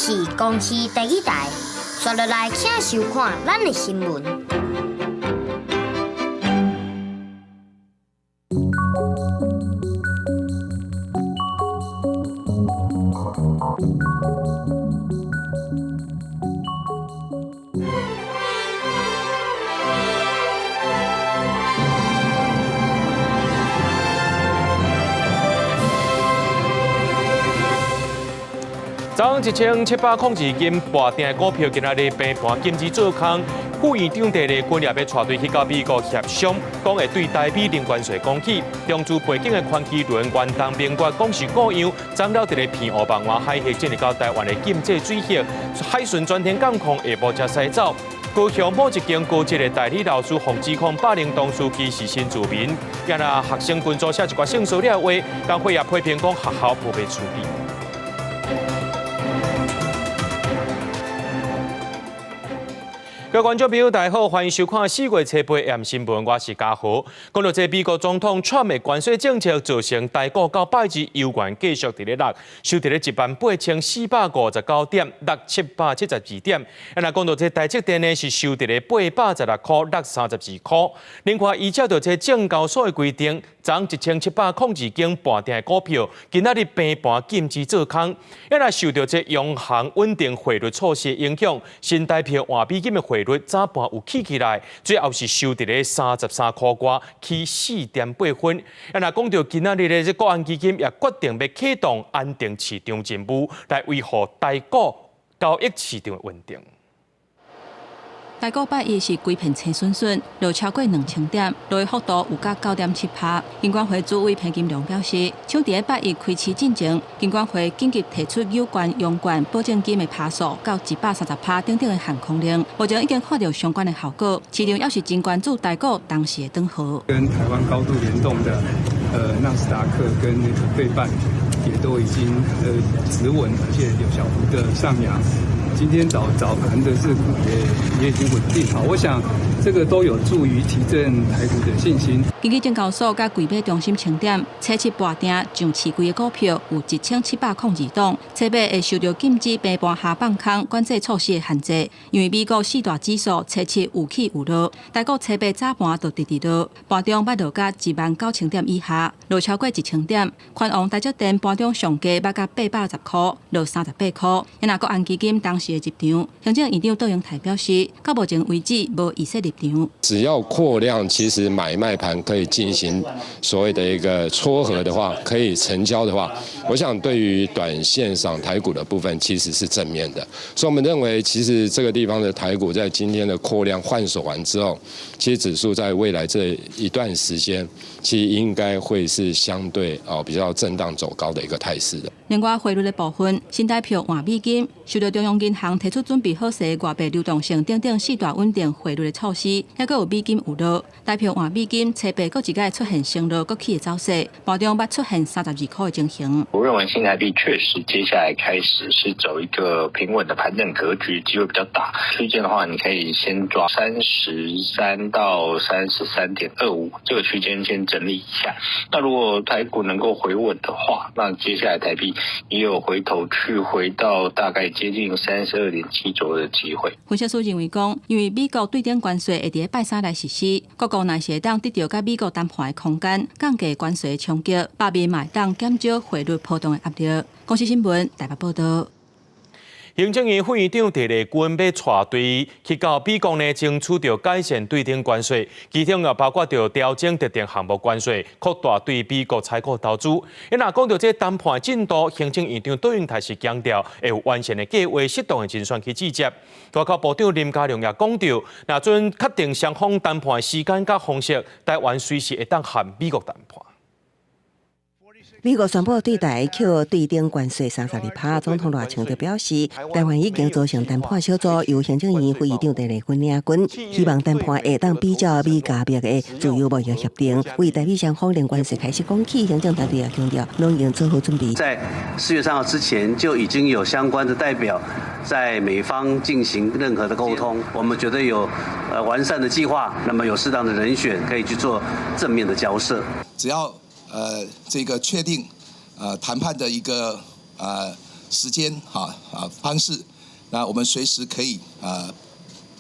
是公司第一台，刷落来请收看咱的新闻。涨1700斤大定股票，今仔日平盘金枝做空。副院长提的军业要带队去到美国协商，讲会对台美零关税讲起。中资背景的宽基轮元当明月讲是各样，涨了伫个偏乌望湾海峡进入到台湾的禁制水域，海巡专天监控下晡才驶走。高雄某一间高级的代理老师防指控霸凌当司机是新住民，今仔学生群组写一寡性骚扰话，工会也批评讲学校无被处理。各位观众朋友，大家好，欢迎收看4月7日 AM 新闻，我是嘉豪。讲到这美国总统 Trump 的关税政策，造成台股到拜日油源继续伫咧落，收伫咧18459点，落772点。那讲到这台积电呢，是收伫咧816块，落32块。另外，依照到这证交所的规定，涨1702间半定的股票，今仔日平盘禁止做空。那受到这央行稳定汇率措施影响，新台币换美金的汇率早盘有起来，最后是收伫咧33块外，起4.8分。那讲到今仔日的这国安基金也决定要启动安定市场任务，来维护台股交易市场的稳定。台股拜一是规片青顺顺，落超过2000点，落的幅度有达9.7%。金管会主委潘金良表示，像伫拜一开市进前，金管会紧急提出有关用管保证金的趴数到130%等等的限空令，目前已经看到相关的效果。市场要是真关注台股当时的转好。跟台湾高度联动的纳斯达克跟那个费半也都已经止稳，而且有小幅的上扬。今天早盘的日股也已经稳定好，我想这个都有助于提振台股的信心。根据证交所甲柜买中心清点，初七半定上市柜的股票有1702档，初八会受到禁止平盘下放空管制措施的限制，因为美国四大指数初七有起有落，台股初八早盘就直落，盘中捌落甲19000点以下，落超过1000点。宽宏台积电盘中上价捌甲810块，落38块。那国安基金当时的入场，行政院长杜永泰表示，到目前为止无意识入场。只要扩量，其实买卖盘可以进行所谓的一个撮合的话，可以成交的话，我想对于短线上台股的部分其实是正面的。所以我们认为，其实这个地方的台股在今天的扩量换手完之后，其实指数在未来这一段时间，其实应该会是相对比较震荡走高的一个态势的。另外汇率的部分，新台币换美金，受到中央银行提出准备好势外币流动性等等4大稳定汇率的措施，还有美金有落，台币换美金初八各一个出现升落各起的走势，盘中捌出现32块的情形。我认为新台币确实接下来开始是走一个平稳的盘整格局，机会比较大。区间的话，你可以先抓33到33.25这个区间先整理一下。那如果台股能够回稳的话，那接下来台币也有回头去回到大概接近32.7左右的机会。分析师认为讲，因为美国对顶关税会伫拜三来实施，各国若是会当得到甲美国谈判的空间，降低关税的冲击，百面嘛会当减少汇率波动的压力。公司新闻台北报道。行政院副院长提了军要带队去到美国呢，争取到改善对顶关税，其中也包括到调整特定项目关税，扩大对美国采购投资。那讲到这谈判进度，行政院长杜永泰是强调会有完善的计划，适当的精算去季节。外交部长林佳龙也讲到，若准确定双方谈判时间甲方式，台湾随时会当和美国谈判。美国宣布对台 Q 对顶关税32%，总统赖清德表示，台湾已经组成谈判小组，由行政院副院长陈立军领军，希望谈判会当比照美加美的自由贸易协定，为台美双方零关税开始讲起。行政团队也强调，拢已经做好准备。在4月3号之前，就已经有相关的代表在美方进行任何的沟通，我们觉得有完善的计划，那么有适当的人选可以去做正面的交涉。只要这个确定谈判的一个时间方式，那我们随时可以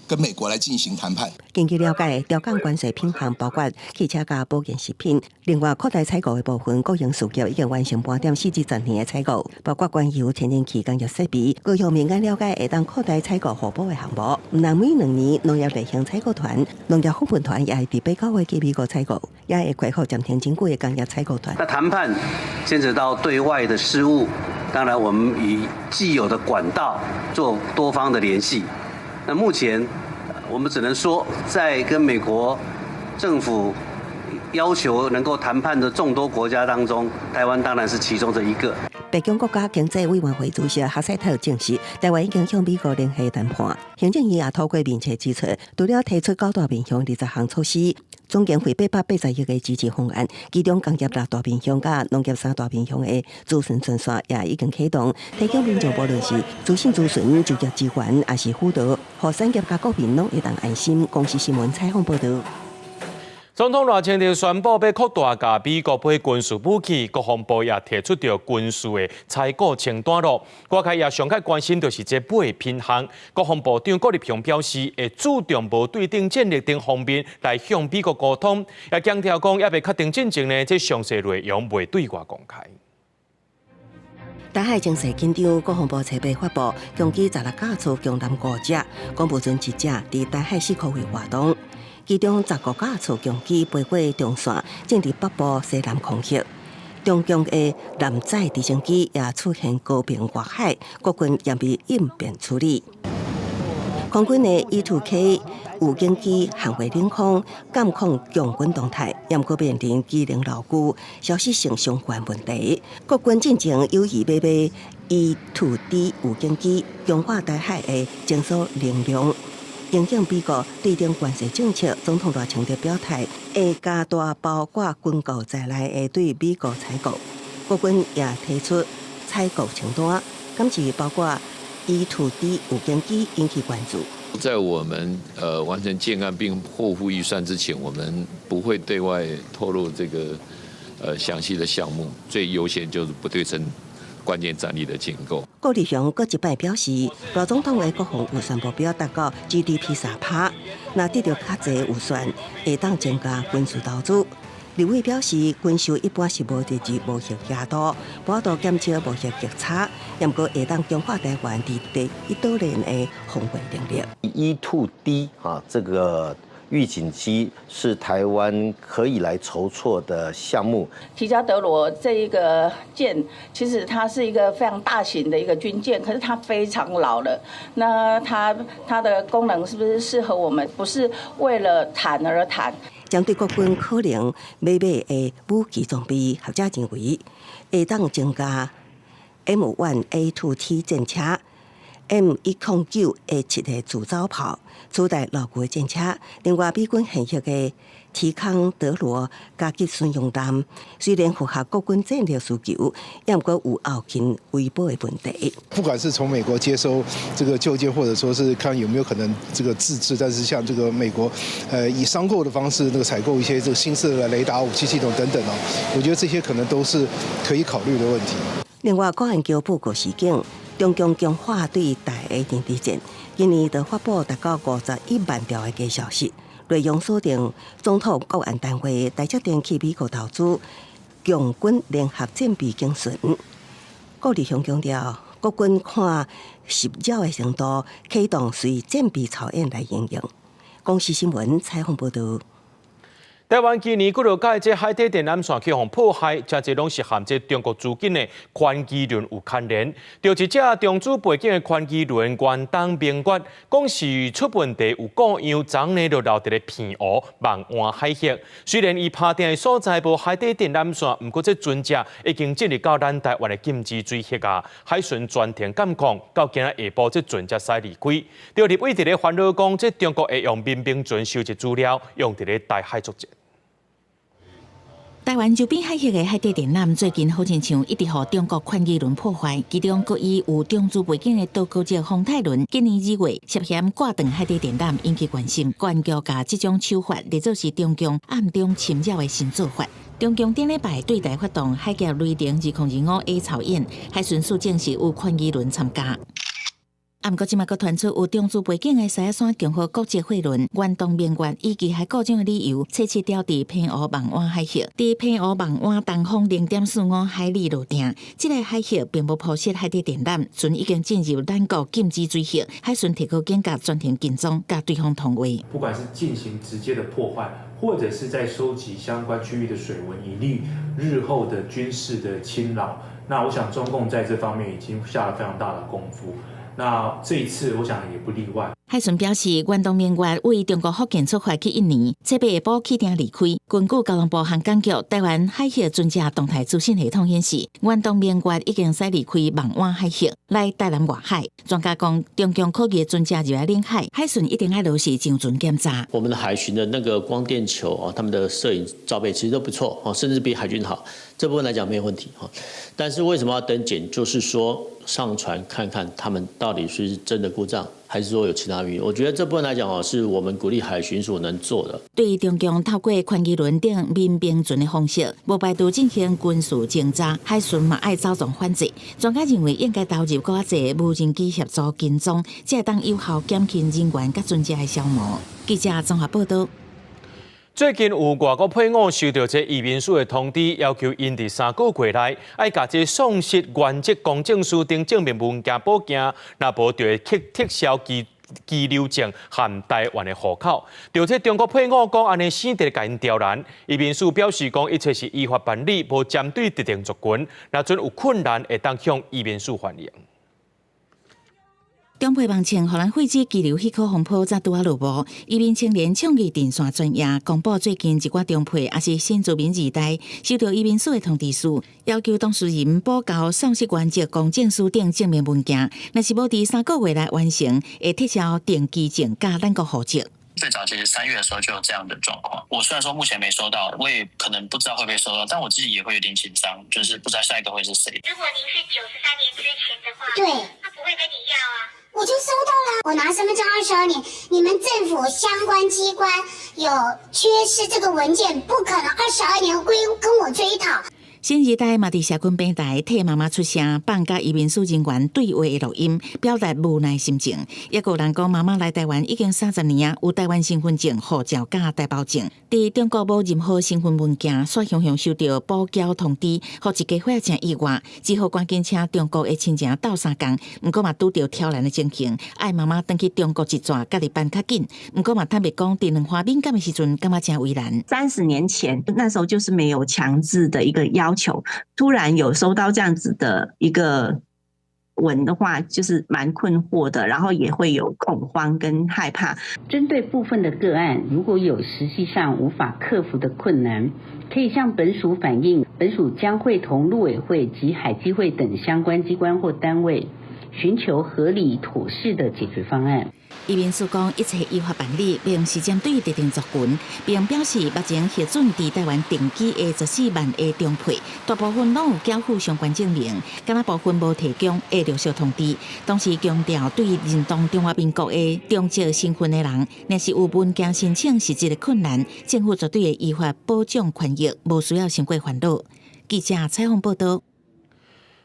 跟美国来进行谈判。根据了解，调降关税品项包括汽车加保健食品。另外，扩大采购的部分，国营事业已经完成8.4至10年的采购，包括原油、天然气、工业设备。各项民间了解会当扩大采购互补的项目。南每2年农业类型采购团、农业顾问团也会伫8、9月去美国采购，也会开放暂停经过的工业采购团。那谈判牵扯到对外的事务，当然我们以既有的管道做多方的联系。那目前，我们只能说，在跟美国政府要求能够谈判的众多国家当中，台湾当然是其中的一个。北京国家经济委员会主席哈塞特证实，台湾已经向美国联系谈判。行政院也透过面切指出，除了提出高大面向20项措施，总经费880亿的支持方案，其中工业6大面向甲农业3大面向的资讯专线也已经启动，提供民众无论是资讯咨询、就业支援，还是辅导，让产业甲国民拢会当安心。公司新闻采访报道。总统赖清德宣布要扩大甲美国买军事武器，国防部也提出着军事的采购清单咯。外界也上较关心就是这买品项。国防部长郭立雄表示，会注重无对等战略等方面来向美国沟通，也强调讲也未确定进程呢，这详细内容未对外公开。台海情势紧张，国防部采备发布，共计16架次共男5架，公布存1架伫台海4区域活动。其中19架次共机飞过中线，正伫北部西南空隙。中共的舰载直升机也出现高频越海，国军严密应变处理。空军的 E2K 无人机捍卫领空，监控共军动态，也过面临机能老旧、消息性相关问题。国军进前有意买 E2D 无人机，强化台海的侦索能量。因应美国对顶关税政策，总统赖清德表态，会加大包括军购在内的对美国采购。国军也提出采购清单，今次包括E2D 无人机引起关注。在我们完成建案并获付预算之前，我们不会对外透露这个详细的项目。最优先就是不对称关键战力的建构。郭立雄搁一摆表示，赖总统的国防预算目标达到 GDP 3%，那得到较侪预算，会当增加军事投资。立委表示，军售一般是无直接无效压度，无度减少无效逆差，也过会当强化台湾伫第一岛链的防卫能力。E2D 这个预警机是台湾可以来筹措的项目。提加德罗这一个舰，其实它是一个非常大型的一个军舰，可是它非常老了。那它的功能是不是适合我们？不是为了谈而谈。针对国军可能买的武器装备，学者认为会当增加 M1A2T 战车、M109A7 的自走炮，取代老旧的战车。另外，美军现役的提康德罗加级巡洋舰，虽然符合国军战略需求，也不过有后勤维保的问题。不管是从美国接收这个旧舰，或者说是看有没有可能这个自制，但是像这个美国，以商购的方式那个采购一些这个新式的雷达武器系统等等我觉得这些可能都是可以考虑的问题。另外，国安局报告示警，中共强化对台的认知战，今年就发布达到51万条的假消息。内容锁定总统国安单位台积电去美国投资，共军联合战备精神。郭立雄强调，国军看实扰的程度，启动随战备操演来应用。公司新闻采访报道。台湾今年几落届这海底电缆线去互破坏，真侪拢是含这中国资金的宽基轮有牵连。就一只中资背景的宽基轮原当明月，讲是出问题有故样，昨日就留伫咧片湖望湾海峡。虽然伊拍定的所在无海底电缆线，不过这船只已经进入到咱台湾的禁止水域啊。海巡专庭监控到今日下晡，这船只驶离开。就立委伫咧烦恼讲，这中国会用民兵船收集资料，用伫咧台海作战。台湾周边海峡的海底电缆最近好亲像一直被中国宽基轮破坏，其中国以有中资背景的岛国籍丰泰轮今年2月涉嫌挂断海底电缆，引起关心。公安局把这种手法列作是中共暗中侵扰的新做法。中共顶礼拜对台发动海峡雷霆2025A 操演，海巡署证实有宽基轮参加。不过，即马阁传出有中资背景的西山共和国籍货轮远东明月以其海各种的理由，测试掉伫澎湖望湾海峡，伫澎湖望湾东方0.45海里路定。这个海峡并无铺设海底电缆，船已经进入咱国禁止水域，海巡提高警觉，专程跟踪，甲对方同位。不管是进行直接的破坏，或者是在收集相关区域的水文，以利日后的军事的侵扰。那我想，中共在这方面已经下了非常大的功夫。那这一次，我想也不例外。海巡表示，远东明月为中国福建出发去印尼，这边下晡起定离开。根据交通部航港局台湾海峡船只动态资讯系统显示，远东明月已经驶离开望湾海峡，来台南外海。专家讲，中共科技船只入来领海，海巡一定要落实上船检查。我们的海巡的那个光电球哦，他们的摄影照备其实都不错哦，甚至比海军好。这部分来讲没有问题哈，但是为什么要登检？就是说上船看看他们到底是真的故障，还是说有其他原因？我觉得这部分来讲哦，是我们鼓励海巡署能做的。对于中共透过宽基轮等民兵船的方式，无排除进行军事侦查，海巡嘛爱走状反制。专家认为应该投入更侪无人机协助跟踪，才会当有效减轻人员甲船只的消磨。记者综合报道。最近有外国配偶收到这移民署的通知，要求因伫3个月内爱甲这丧失原籍公证书等证明文件补件，若无就会撤销居留证和台湾的户口。就这中国配偶讲安尼生得甲因刁难，移民署表示讲一切是依法办理，无针对特定族群，若真有困难会当向移民署反映。中配网称，荷兰废止居留许可风波才拄啊落幕。移民青年倡议电线专业公布最近一寡中配也是新住民二代收到移民署的通知书，要求当事人补交丧失原籍公证书等证明文件，若是无伫3个月内完成，会撤销定居证加咱国户籍。最早其实3月的时候就有这样的状况。我虽然说目前没收到，我也可能不知道会不会收到，但我自己也会有点紧张，就是不知道下一个会是谁。如果您是93年之前的话，对，他不会跟你要啊。我就收到了，我拿身份证22年，你们政府相关机关有缺失这个文件，不可能22年跟我追讨。新二代嘛，伫社群平台替妈妈出声，放甲移民署人员对话的录音，表达无奈心情。也有人讲，妈妈来台湾已经30年啊，有台湾身份证、护照加台胞证，伫中国无任何身份文件，却常常收到补交通知，或一家伙真意外，只好赶紧请中国的亲情斗3工。不过嘛，拄到挑战的情形，爱妈妈登去中国一转，家己办较紧。不过嘛，坦白讲，伫两花敏感的时阵，感觉真为难。30年前，那时候就是没有强制的一个要求，突然有收到这样子的一个文的话，就是蛮困惑的，然后也会有恐慌跟害怕。针对部分的个案，如果有实际上无法克服的困难，可以向本署反映，本署将会同陆委会及海基会等相关机关或单位，寻求合理妥适的解决方案。移民署讲一切依法办理，并是针对特定族群，并表示目前核准伫台湾定居的14万个中配，大部分拢有交付相关证明，敢若部分无提供会陆续通知。同时强调，对于认同中华民国的中籍身份的人，若是有文件申请实质的困难，政府绝对会依法保障权益，无需要伤过烦恼。记者采访报道。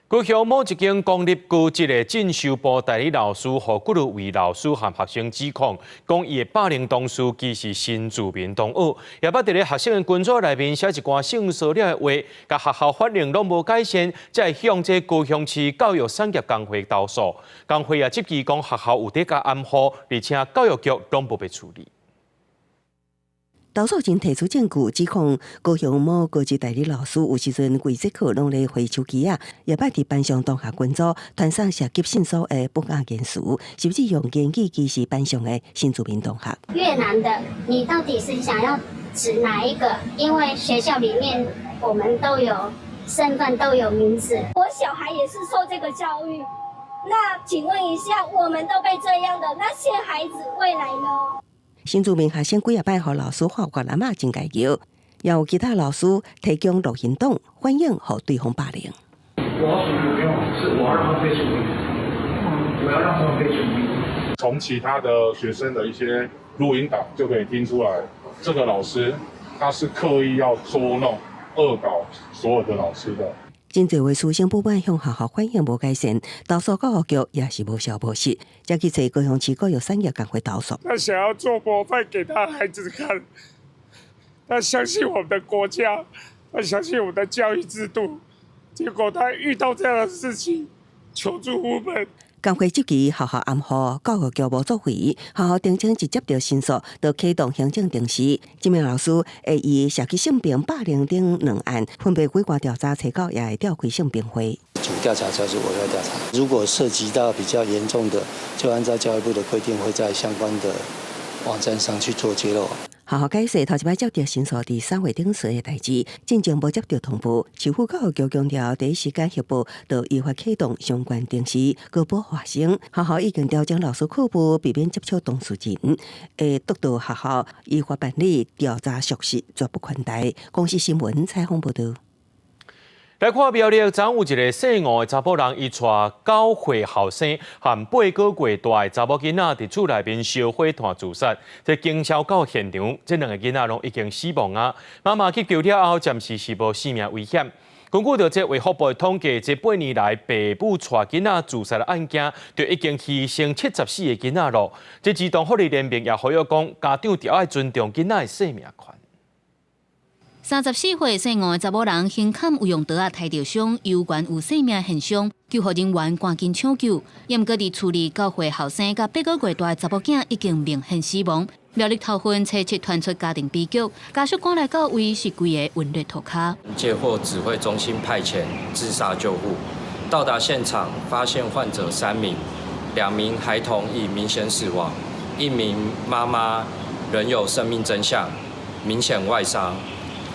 高雄某一间公立高职的进修部代理老师，和几位老师和学生指控，讲伊的霸凌同事其实新住民同学，也捌伫咧学生的群组内面写一寡性骚扰的话，甲学校反应拢无改善，才会向这高雄市教育产业工会投诉。工会也积极讲学校有伫甲暗号，而且教育局拢无被处理。投诉人提出证据，指控高雄某高级代理老师有时阵规节课拢咧回手机啊，也捌伫班上同学群组传送涉及性骚扰不雅言辞，甚至用言语歧视班上的新住民同学。越南的，你到底是想要指哪一个？因为学校里面我们都有身份，都有名字。我小孩也是受这个教育，那请问一下，我们都被这样的，那些孩子未来呢？新住民学生几啊摆互老师发过来骂真解叫，也有其他老师提供录音档，反映和对方霸凌。我要处理没有，是我要让他们被处理，我要让他们被处理。从其他的学生的一些录音档就可以听出来，这个老师他是刻意要捉弄、恶搞所有的老师的。真侪位师生不满向学校反映无改善，投诉教育局也是无消无息，才去找高雄市教育产业赶快投诉。他想要做模范给他孩子看，他相信我们的国家，他相信我们的教育制度，结果他遇到这样的事情，求助无门。赶快积极学校暗号，教育局无作为，学校定睛一接到申诉，就启动行政定时。这名老师会以涉及性平、霸凌等2案，分别归挂调查，催告也会召开性平会。主调查就是我要调查，如果涉及到比较严重的，就按照教育部的规定，会在相关的网站上去做揭露。学校解释，头一摆接到申诉伫3月底时的代志，真正无接到通报。市府教育局强调，第一时间协报，就依法启动相关定时，确保发生。学校已经调整老师课部，避免接触当事人，会督导学校依法办理调查属实，绝不宽待。公视新闻采访报道。来看苗栗，昨有一个姓吴的查甫人，伊带9岁后生和8个月大的查某囡仔伫厝内面烧火炭自杀，这经销到现场，这2个囡仔拢已经死亡啊！妈妈去救了后，暂时是无性命危险。根据着这卫福部的统计，这8年来爸母带囡仔自杀的案件，就已经牺牲74个囡仔咯。这児童福利联盟也呼吁讲，家长就要尊重囡仔的生命权。34岁姓吴的查某人胸坎有用刀啊抬着伤，有关有性命现象，救护人员赶紧抢救。因过伫处理9岁后生甲8个月大的查某囝已经明显死亡。苗栗头份车7传出家庭悲剧，家属赶来到位是规个晕热涂骹。接获指挥中心派遣自杀救护，到达现场发现患者3名，2名孩童已明显死亡，1名妈妈仍有生命征象，明显外伤。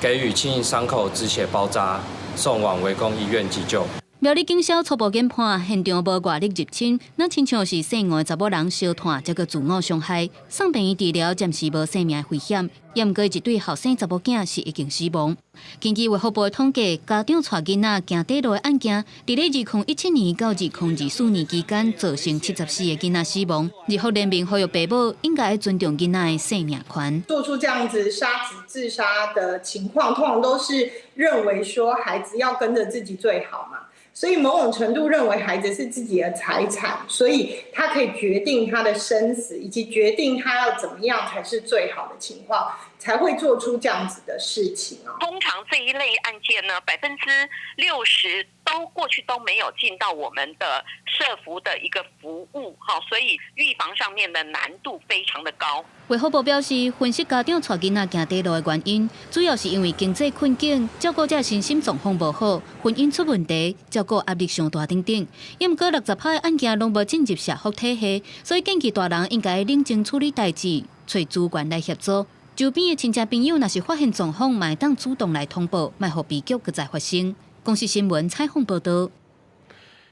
给予轻易伤口止血包扎，送往围攻医院急救。苗栗警消初步研判，现场无外力入侵，那亲像是姓吴的查某人烧炭，再个自我伤害。送病院治疗，暂时无生命危险。也毋过一对后生查某囝是已经死亡。根据卫福部的统计，家长带囡仔行底路的案件，伫咧2017年到2024年期间，造成74个囡仔死亡。日福联盟呼吁爸母应该尊重囡仔的生命权。做出这样子杀子自杀的情况，通常都是认为说孩子要跟着自己最好嘛。所以某种程度认为孩子是自己的财产，所以他可以决定他的生死，以及决定他要怎么样才是最好的情况，才会做出这样子的事情哦。通常这一类案件呢，60%过去都没有进到我们的社福的一个服务，所以预防上面的难度非常的高。卫福部表示，分析家长带囡仔行地路的原因，主要是因为经济困境、照顾者身心状况无好、婚姻出问题、照顾压力上大等等。因毋过60%的案件拢无进入社福体系，所以建议大人应该冷静处理代志，找资源来协助。周边的亲戚朋友若是发现状况，嘛会当主动来通报，莫互悲剧再发生。公视新闻采访报道。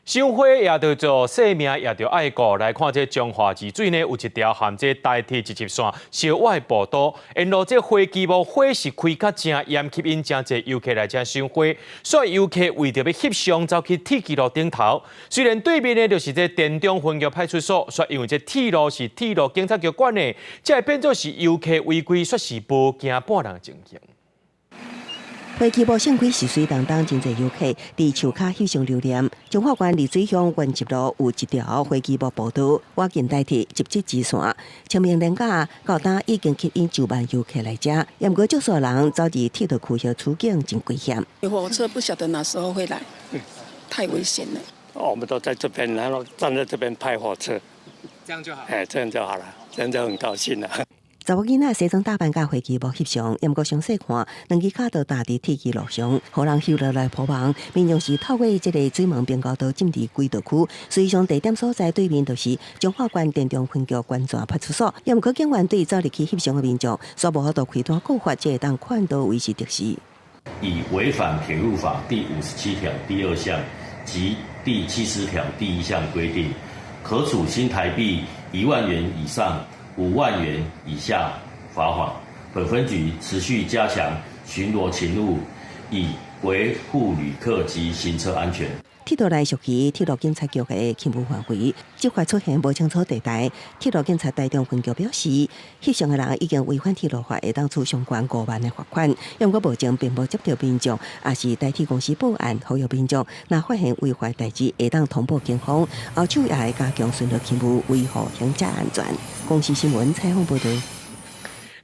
伤火也着做，生命也着爱顾。来看这彰化之水呢，有一条含这代替一级线小外步道，沿路这火机幕火势开较正严，吸引真侪游客来这赏火。所以游客为着要翕相，走去铁骑路顶头。虽然对面呢就是这田中分局派出所，说因为这铁路是铁路警察局管的，才会变作是游客违规，说是无惊半人情形。火机幕盛开是水当当，真侪游客伫树骹翕相留念。彰化县丽水乡原集路有一条火机幕步道，我近代替17支线，清明连假到当已经吸引9万游客来遮，也毋过少数人走入铁道区遐处境真危险。火车不晓得哪时候会来，太危险了。我们都在这边，然后站在这边派火车，这样就好。这样就好了，这样就很高兴了。查某囡仔西装打扮甲火机幕翕相，也毋过详细看，2支脚都踏伫铁骑路上，互人翕落来破网。民众是透过这个水门并高道进入轨道区，水上地点所在对面就是彰化县田中分局关闸派出所。也毋过警员对走入去翕相的民众，所无法度开单告发，才会当看到维持得失。以违反铁路法第57条第2项及第70条第1项规定，可处新台币1万元以上5万元以下罚款。本分局持续加强巡逻勤务，以维护旅客及行车安全。铁道内属于铁路警察局的勤务范围，即块出现无清楚地带，铁路警察台中分局表示，翕相的人已经违反铁路法，会当处相关5万的罚款。因果目前并无接到民众，也是代替公司报案，呼吁民众若发现违法代志，会当通报警方，后手也会加强巡逻勤务，维护行车安全。公司新闻采访报道。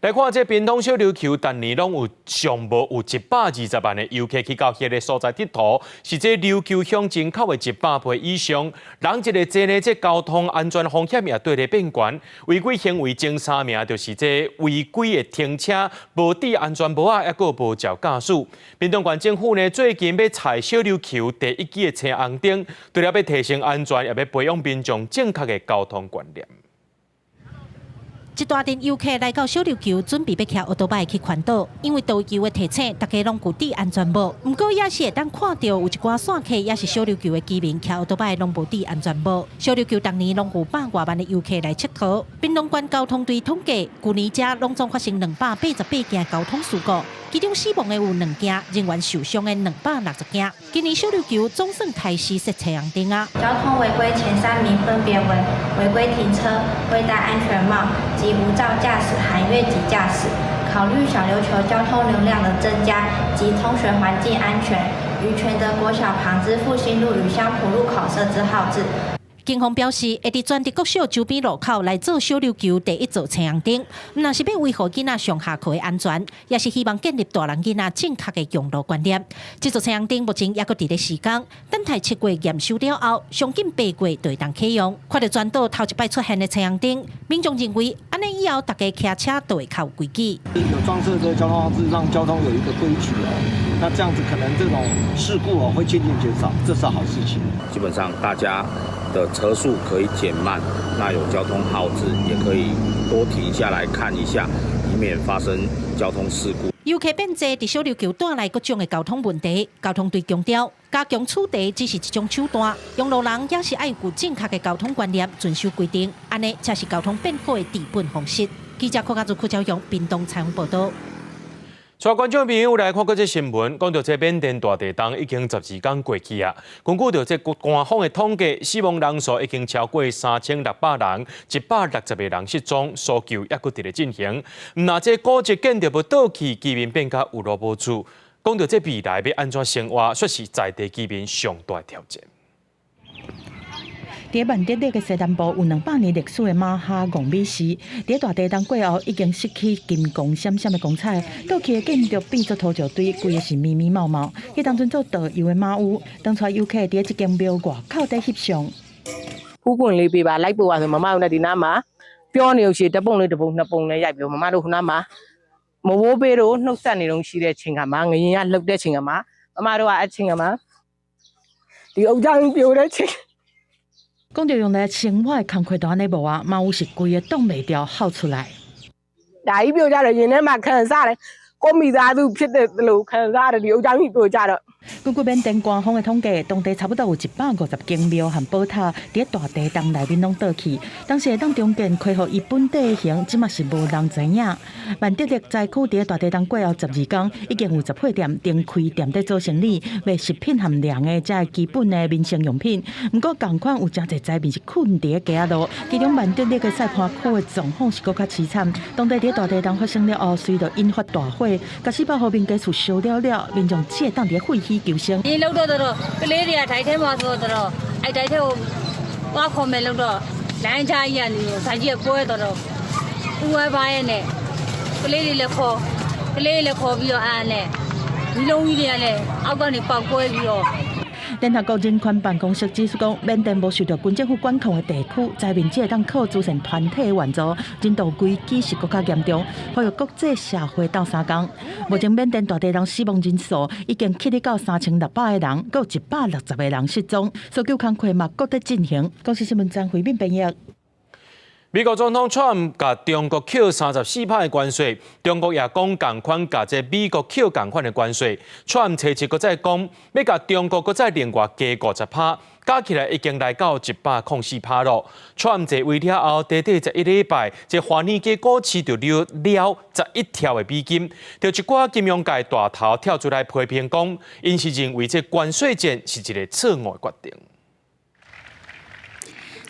来看这屏东小琉球，逐年拢有上无有120万的游客去到迄个所在佚佗，是这琉球乡人口的100倍以上。人一个多呢，这交通安全风险也对咧变悬。违规行为前3名就是这违规的停车、无戴安全帽啊，抑个无照驾驶。屏东县政府呢，最近要采小琉球第1支的青红灯，除了要提升安全，也要培养民众正确的交通观念。一大群游客来到小琉球，准备要骑奥多拜去环岛，因为导游的提醒，大家拢有戴安全帽。不过也是会当看到有一寡散客，也是小琉球的居民骑奥多拜拢无戴安全帽。小琉球逐年拢有100多万的游客来佚佗。屏东县交通队统计，去年遮拢总发生288件交通事故，其中死亡的有2件，人员受伤的260件。今年小琉球总算开始设青红灯啊！交通违规前3名分别为违规停车、未戴安全帽及无照驾驶含越级驾驶。考虑小琉球交通流量的增加及通学环境安全，于全德国小旁之复兴路与香埔路口设置号志。警方表示，会伫全德国小周边路口来做小琉球第1座青红灯，若是要维护囡仔上下课的安全，也是希望建立大人囡仔正确的用路观念。这座青红灯目前也搁伫咧施工，等待7月验收了后，上近8月就会当启用。看到全岛头一摆出现的青红灯，民众认为安尼以后大家骑车都会较有规矩。有装设这个交通号志，让交通有一个规矩那这样子可能这种事故会渐渐减少，这是好事情。基本上大家的车速可以减慢，那有交通号志也可以多停下来看一下，以免发生交通事故。游客变多，伫小琉球带来各种的交通问题，交通队强调，加强处理只是一种手段，用路人也是爱有正确的交通观念，遵守规定，安尼才是交通变好的治本方式。记者柯家祖、柯昭阳，屏东采访报道。带观众朋友来看这新闻，讲到这缅甸大地震已经12天过去啊。根据着这官方的统计，死亡人数已经超过3600人，160个人失踪，搜救也搁伫咧进行。那这古迹建筑要倒去，居民变甲有路无处。讲到这未来要安怎生活，却是在地居民上大挑战。伫万德勒嘅西南部有200年历史嘅马哈贡美市，伫大地震过后已经失去金光闪闪嘅光彩，倒去嘅建筑变作土石堆，规个是密密茂茂。迄当阵做导游嘅马乌，当初游客伫一间庙外口底翕相。ผู้คนเลยไปบ้านไล่ไปว่าคือมาในดินน้ำมาพี่อ๋อเนี่ยสิจะปงเลยจะปงเลยใหญ่ไปมาดูน้ำมาโมโหไปรู้นกสันนี่ลงชีเดชิงหามาเงี้ยลุกเดชิงหามาดูว่าชิงหามาที่เอาจ้างเปียวได้ชิง讲到用来生活的工课单的无啊，嘛有是规个挡袂掉耗出来。大一标价的人呢嘛看啥嘞？我咪在都撇的路看啥的，有张一标价的。根据缅甸官方的统计，当地差不多有150间庙和宝塔伫大地震内面拢倒去。当时当中间恢复伊本地的形，即嘛是无人知影。万德勒灾区伫大地震过后12天，已经有10店停开店底做生意，卖食品含粮的这基本的民生用品。不过同款有真侪灾民是困伫街仔路，其中万德勒的西畔区的状况是更加凄惨。当地伫大地震发生了后，随着引发大火，甲400户民家厝烧了，民众只会当伫废墟求生。你录到了，你哋睇睇嘛做到了，睇睇我看没录到，2家一样的，3家过到了，5百呢，你哋来考，你来考比较安呢，你容易点呢，我讲你报过比哦。联合国人权办公室指出讲，缅甸无受到军政府管控的地区，灾民只会当靠组成团体的援助，人道危机是更加严重，呼吁国际社会斗相共。目前缅甸大地震死亡人数已经起到3600个人，还有160个人失踪，搜救工作嘛搁在进行。公司新闻张回面编译。美国总统川甲中国扣34%的关税，中国也讲同款甲这美国扣同款的关税。川初一个再讲，要甲中国再另外加50%，加起来已经来到104%咯。川济为了后，短短11礼拜，这华尔街股市就了11条的美金，就一寡金融界大头跳出来批评讲，因是认为这关税战是一个错误的决定。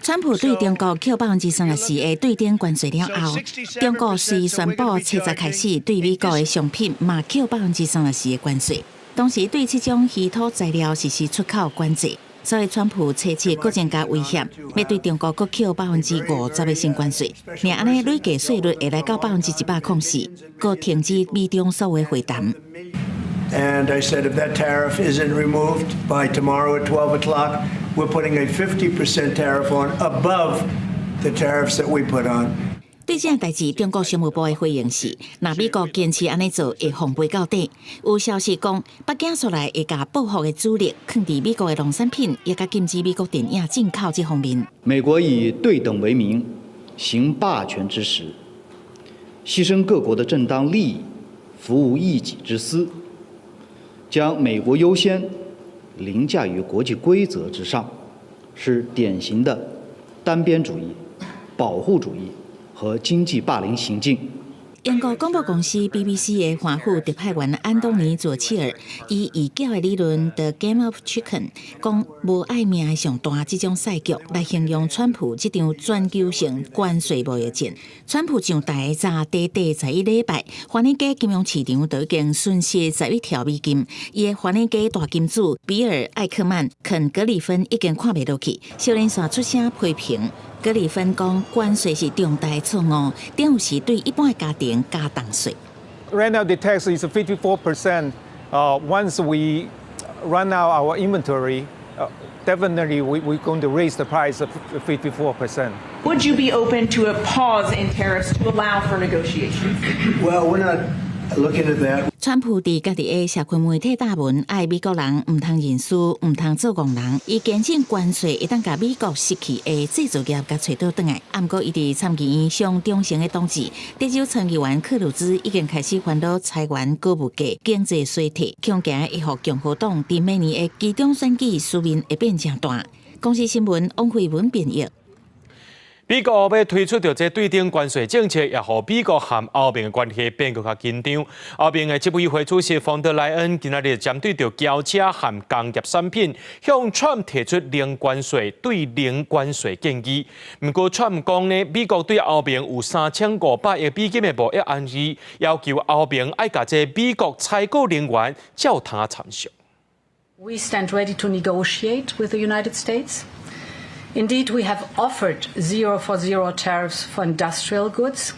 川普对中国扣34%的对顶关税了后，中国随宣布7日开始对美国的商品嘛扣34%的关税，同时对这种稀土材料实施出口关税。所以，川普切搁增加威胁，要对中国搁扣50%的新关税，而安尼累计税率会来到104%，搁停止美中所有会谈。And I said if that tariff isn't removed by tomorrow at 12 o'clock, we're putting a 50% tariff on above the tariffs that we put on. 对这件代志，中国商务部的回应是：若美国坚持安尼做，会奉陪到底。有消息讲，北京出来会把报复的主力放伫美国的农产品，也甲禁止美国电影进口这方面。美国以对等为名，行霸权之实，牺牲各国的正当利益，服务一己之私。将美国优先凌驾于国际规则之上，是典型的单边主义、保护主义和经济霸凌行径。英国广播公司 BBC 的华府特派员安东尼·佐切尔以异教的理论 The Game of Chicken 讲无爱命的上大这种赛局来形容川普这场全球性关税贸易战。川普上台早短11礼拜，华尔街金融市场就已经损失11条美金。伊的华尔街大金主比尔·艾克曼、肯·格里芬已经看袂落去，小林线出声批评。格里芬讲，关税是重大错误，等于是对一般家庭加重税。Right now, the tax is 54%. Once we run out our inventory, definitely we're going to raise the price of 54%. Would you be open to a pause in tariffs to allow for negotiations? Well, we're not looking at that. 川普伫家己的社群媒体答文，爱美国人唔通认输，唔通做戆人。伊坚信关税会当甲美国失去的制造业甲找倒转来。不过，伊伫参议院上中性的统治，德州参议员克鲁兹已经开始烦恼裁员、高物价、经济衰退，恐惊会互共和党伫明年的期中选举输面会变正大。公司新闻王慧文编译。美国要推出这对顶关税政策，也让美国和欧盟的关系变更较紧张。欧盟的执委会主席冯德莱恩今日针对着轿车和工业产品，向川提出零关税对零关税建议。不过，川讲呢，美国对欧盟有3500亿美金的贸易案议，要求欧盟爱甲这美国采购人员照他参详。We stand ready to negotiate with the United States. Indeed, we have offered 0 for 0 tariffs for industrial goods,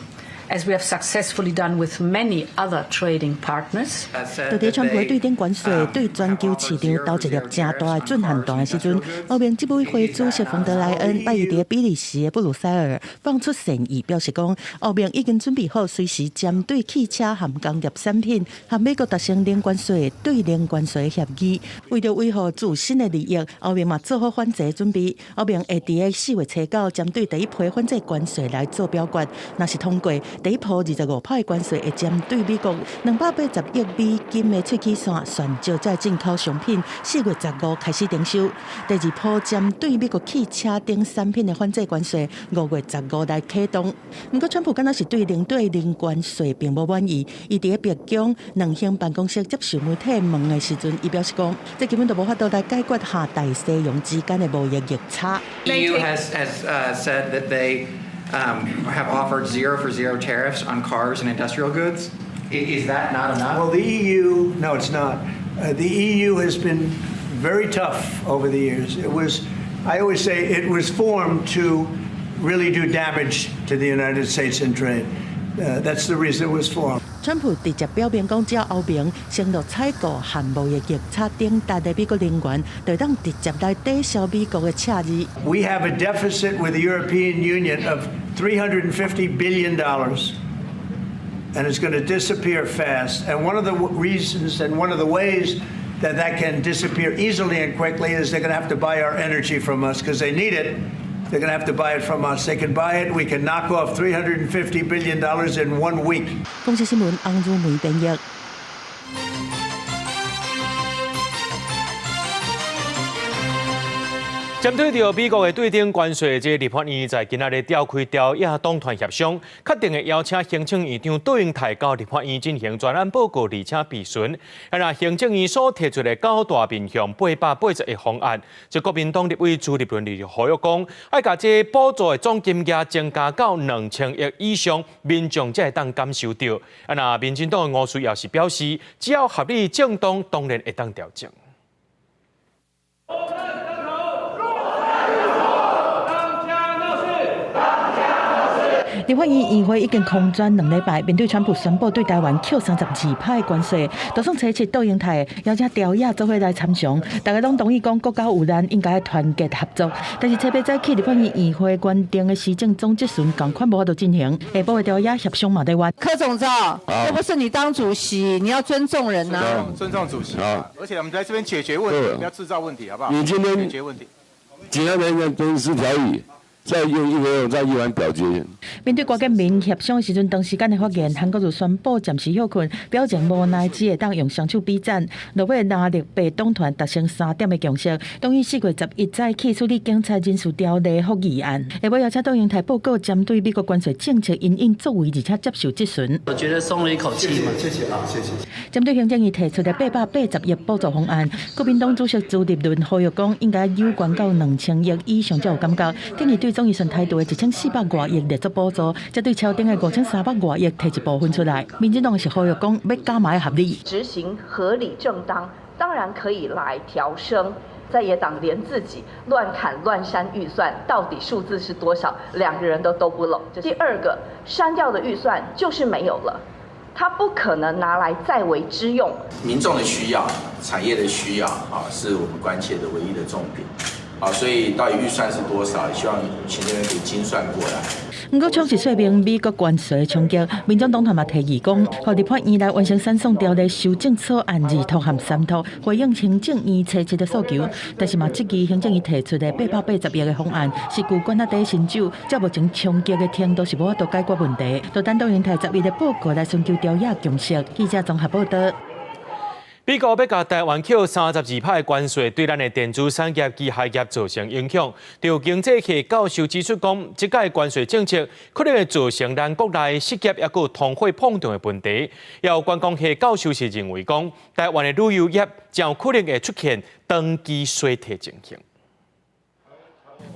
as we have successfully done with many other trading partners. 就在川普对顶关税对全球市场投一粒正大的震撼弹的时阵，欧盟执委会主席冯德莱恩拜伊伫比利时的布鲁塞尔放出善意，表示讲欧盟已经准备好随时针对汽车和工业产品和美国达成零关税对零关税的协议。为着维护自身的利益，欧盟嘛做好反制准备。欧盟会伫个4月初9针对第一批反制关税来做表决，若是通过。第一波25%的关税会针对美国280亿美金的喙齿线选招在进口商品，4月15开始征收。第二波针对美国汽车等产品的反制关税，5月15来启动。不过，川普敢若是对零关税并无满意。伊伫白宫两厅办公室接受媒体问的时阵，伊表示讲，这根本就无法度来解决下大西洋之间的贸易逆差。EU has said that they have offered 0 for 0 tariffs on cars and industrial goods. Is that not enough? Well, the EU, no, it's not. The EU has been very tough over the years. I always say it was formed to really do damage to the United States in trade. That's the reason it was formed. 川普直接表明讲，只要欧盟承诺采购和贸易逆差顶大的美国能源，就当直接来抵消美国的赤字。We have a deficit with the European Union of $350 billion, and it's going to disappear fast. And one of the reasons and one of the ways that can disappear easily and quickly is they're going to have to buy our energy from us because they need it. They're going to have to buy it from us. They can buy it. We can knock off $350 billion in 1 week. 公司新闻洪如梅编译。针对着美国的对顶关税，这立法院在今仔日召开朝野党团协商，确定会邀请行政院长杜英泰到立法院进行专案报告，而且备询。那行政院所提出的9大面向880个方案，这国民党立委朱立伦就呼吁讲，要把这补助的总金额增加到2000亿以上，民众才会当感受到。那民进党的吴思也是表示，只要合理正当，当然会当调整。立法院议会已经空转2礼拜，面对川普宣布对台湾扣32%的关税，就算找杜英泰邀请朝野做伙来参详，大家拢同意讲国家有难应该团结合作。但是差别早起立法院议会原定的施政总质询同款无法度进行，下晡的朝野协商嘛在冤。柯总召，又不是你当主席，你要尊重人呐。尊重主席。而且我们在这边解决问题，不要制造问题，好不好？你今天解决问题。简单来讲，都是条语。再用议会再议完表决。面对郭建明协商的时阵，长时间的发言，韩国就宣布暂时休困，表现无奈，只会当用双手比赞，落尾拿力被党团达成3点的共识，同意4月11早起处理警察人事条例复议案。下晡邀请杜英泰报告针对美国关税政策因应作为，而且接受质询。我觉得松了一口气嘛。谢谢啊，谢谢。针对行政院提出的880亿补助方案，国民党主席朱立伦呼吁讲，应该有关到2000亿以上才有感觉，建议对总预算态度的1400多亿列作补助，则对超定的5300多亿提一部分出来。民进党是呼吁讲要加码合理，执行合理正当，当然可以来调升。在野党连自己乱砍乱删预算，到底数字是多少，2个人都不拢。第二个，删掉的预算就是没有了，它不可能拿来再为之用。民众的需要、产业的需要啊，是我们关切的唯一的重点。好，所以到底预算是多少？也希望行政院可以精算过来。不过，充实说明美国关税的冲击，民众党团嘛提议讲，互立法院来完成三送条例修正草案2读和3读，回应行政院提出的诉求。但是嘛，这期行政院提出的880亿的方案，是旧管底新酒，照目前冲击的程度是无法度解决问题。就等到因提11的报告来寻求朝野共识。记者综合报道。美国要甲台湾扣32%的关税，对咱的电子产业、机械业造成影响。由经济系教授指出讲，这届关税政策可能会造成咱国内失业也有通货膨胀的问题。也有观光系教授是认为讲，台湾的旅游业将有可能会出现长期衰退情形。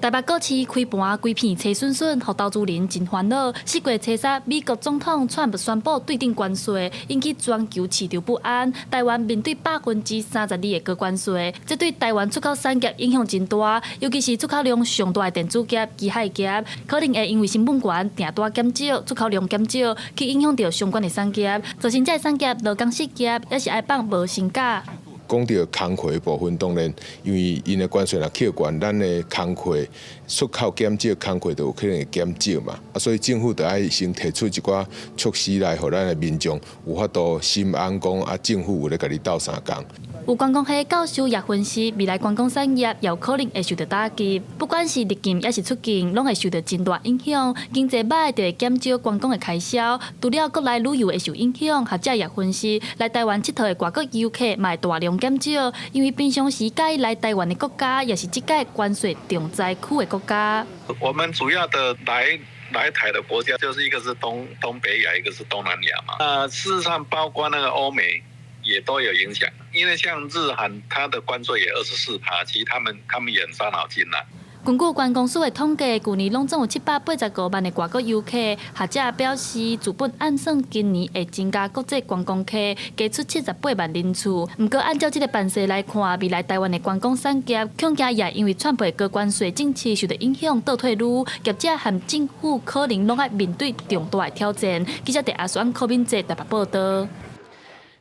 台北股市开盘规片车顺顺，互投资人真烦恼。4月初3，美国总统川普宣布对顶关税，引起全球市场不安。台湾面对32%的高关税，这对台湾出口产业影响真大，尤其是出口量上大的电子业、机械业，可能会因为成本悬、订单减少、出口量减少，去影响到相关的产业，造成这产业劳工失业，也是爱放无薪假。讲到工课的部分，当然因为因的关税若扣悬，咱的工课出口减少，工课就有可能会减少嘛。所以政府就要先提出一寡措施来，互咱的民众有法度心安讲政府有咧甲你斗相共。有观光系教授也分析，未来观光产业有可能会受到打击，不管是入境也是出境，拢会受到真大影响。经济歹就会减少观光的开销，除了国内旅游会受影响，学者也分析，来台湾佚佗的外国游客嘛会大量减少，因为平常时介来台湾的国家，也是这届关税重灾区的国家。我们主要的来台的国家，就是一个是东北亚，一个是东南亚嘛。事实上，包括那个欧美也都有影响，因为像日韩，它的关税也24%，其实他们也很伤脑筋啦。根据观光署的统计，去年拢总有785万的外国游客。学者表示，资本按算今年会增加国际观光客，加出78万人次。不过，按照这个办势来看，未来台湾的观光产业恐惊也因为川普的高关税政策受到影响倒退路，业者和政府可能拢要面对重大的挑战。记者阿选柯敏哲台北报道。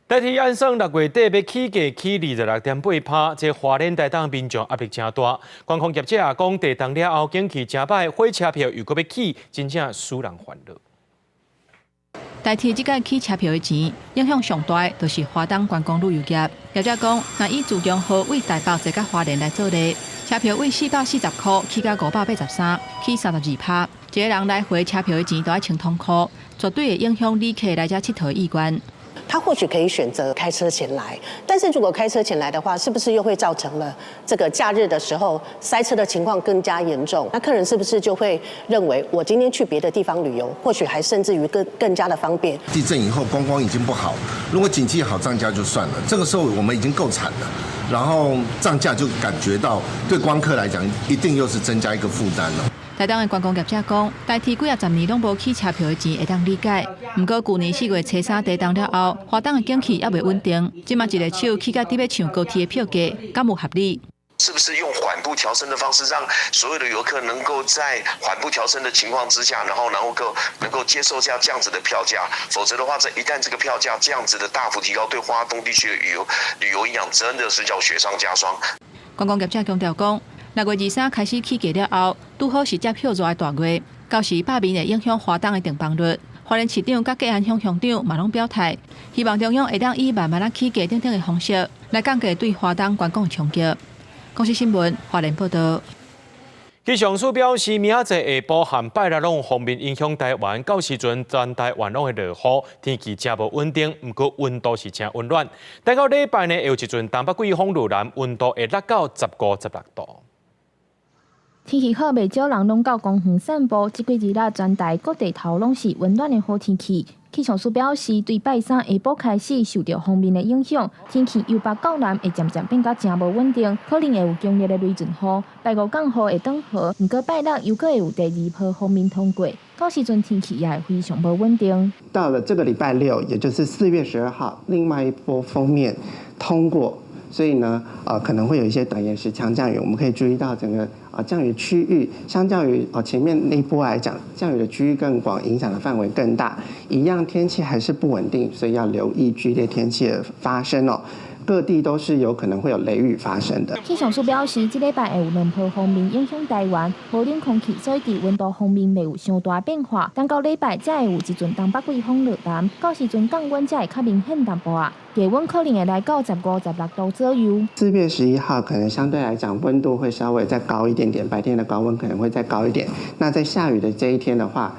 台铁按算6月底要起价起26.8%，这花莲台东民众压力真大。观光业者也讲，地动了后景气真歹，火车票又搁要起，真正使人烦恼。台铁这届起车票的钱，影响上大就是花东观光旅游业。业者讲，若以自强号为台北坐到花莲来做例，车票为440块起到583，起32%。一个人来回车票的钱都要1,000块，绝对会影响旅客来这佚佗的意愿。他或许可以选择开车前来，但是如果开车前来的话，是不是又会造成了这个假日的时候塞车的情况更加严重？那客人是不是就会认为我今天去别的地方旅游，或许还甚至于更加的方便？地震以后观光已经不好，如果经济好涨价就算了，这个时候我们已经够惨了，然后涨价就感觉到对观客来讲一定又是增加一个负担了。台东的观光业者讲，代替几啊10年拢无起车票的钱会当理解。不过去年4月初3地动了后，花东的景气还未稳定，即马一个手起甲伫要抢高铁的票价，敢无合理？是不是用缓步调升的方式，让所有的游客能够在缓步调升的情况之下，然后能够接受这样子的票价？否则的话，一旦这个票价这样子的大幅提高，对花东地区的旅游影响真的是叫雪上加霜。观光业者强调讲，6月23开始起价了后，拄好是接票热的大月，到时罢免会影响花东的订房率。花莲市长甲嘉义乡乡长嘛拢表态，希望中央会当以慢慢啊起价等等的方式来降低对花东观光的冲击。公视新闻花莲报道。气象署表示，明仔载下晡和拜六拢方面影响台湾，到时阵全台湾拢会落雨，天气真无稳定，不过温度是真温暖。等到礼拜呢，会有一阵东北季风入南，温度会落到15、16度。天气好，袂少人拢到公园散步。这几日啦，全台各地头拢是温暖的好天气。气象署表示，对拜三下晡开始受到风面的影响，天气由北到南会渐渐变甲真无稳定，可能会有强烈的雷阵雨。拜五降雨会转雨，不过拜六又会有第2波风面通过，到时阵天气也会非常无稳定。到了这个礼拜6，也就是4月12号，另外一波锋面通过。所以呢，可能会有一些短延时强降雨，我们可以注意到整个降雨区域，相较于前面那一波来讲，降雨的区域更广，影响的范围更大。一样天气还是不稳定，所以要留意剧烈天气的发生哦。各地都是有可能会有雷雨发生的。气象署表示，这礼拜会有2波风面影响台湾，无冷空气，所以伫温度方面袂有伤大变化。等到礼拜才会有一阵东北季风落南，到时阵降温才会较明显淡薄啊。低温可能会来到15、16度左右。4月11号可能相对来讲温度会稍微再高一点点，白天的高温可能会再高一点。那在下雨的这一天的话，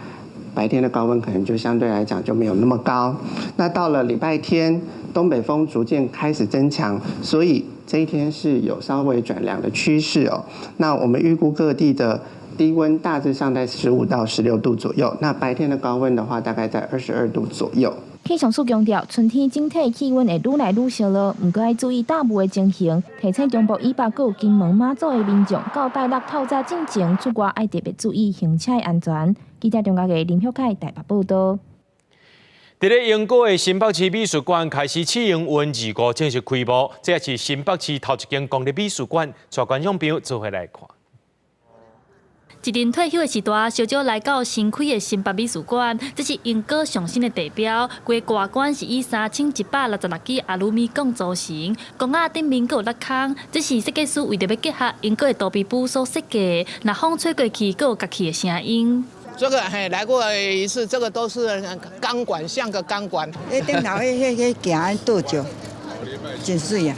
白天的高温可能就相对来讲就没有那么高。那到了礼拜天，东北风逐渐开始增强，所以这一天是有稍微转凉的趋势哦。那我们预估各地的低温大致上在15到16度左右，那白天的高温的话大概在22度左右。气象署强调，春天整体气温会愈来愈热了，不过要注意大雾的情形。提醒中部以北还有金门、马祖的民众，到拜六透早进前出外，要特别注意行车安全。记者中嘉嘅林秀凯台北报道。伫咧英国的新北市美术馆开始试营运25正式开幕，这也是新北市头一间公立美术馆，带观众朋友做伙来看。一阵退休的时代，小少来到新开的新北美术馆，这是英国上新的地标。规外观是以3166支阿鲁米钢组成，拱仔顶面阁有落空，这是设计师为着要结合英国的杜比布所设计。那风吹过去，阁有乐器的声音。这个来过一次，这个都是钢管，像个钢管。顶头行倒脚，真水啊！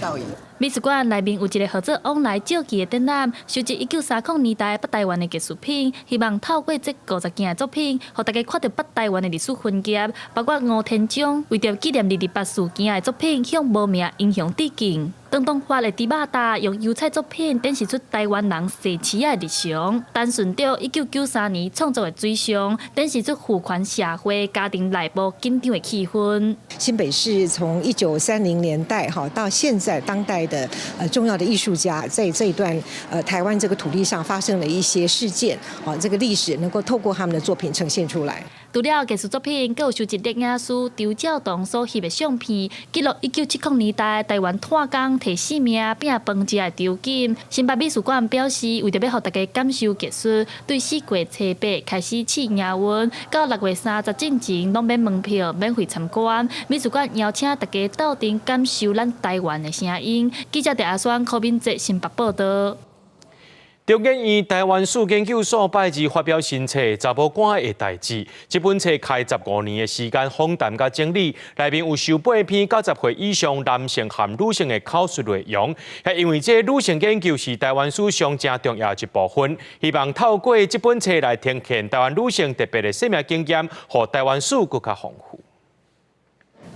美术馆内面有一个合作往来照记的展览，收集1930年代北台湾的艺术品，希望透过这50件的作品，让大家看到北台湾的历史分界，包括吴天章为着纪念228事件的作品，向无名英雄致敬。张东发的猪肉搭用油彩作品展示出台湾人细市的日常，单顺着1993年创作的水上，展示出父权社会家庭内部紧张的气氛。新北市从1930年代到现在当代的重要的艺术家，在这一段台湾这个土地上发生了一些事件，这个历史能够透过他们的作品呈现出来。除了艺术作品，更有收集摄影师周兆东所翕的相片，记录1970年代台湾炭工提性命拼饭食的场景。新北美术馆表示，为着要让大家感受艺术，对4月初8开始试营运，到6月30进前拢免门票，免费参观。美术馆邀请大家到场感受咱台湾的声音。记者陈阿选、柯敏哲新北报道。中研院台湾史研究所拜二发表新册《查某官的代志》。这本册开15年的时间访谈甲整理，内面有受8篇90岁以上男性和女性的口述内容。也因为这女性研究是台湾史上正重要的一部分，希望透过这本册来呈现台湾女性特别的生命经验，让台湾史更加丰富。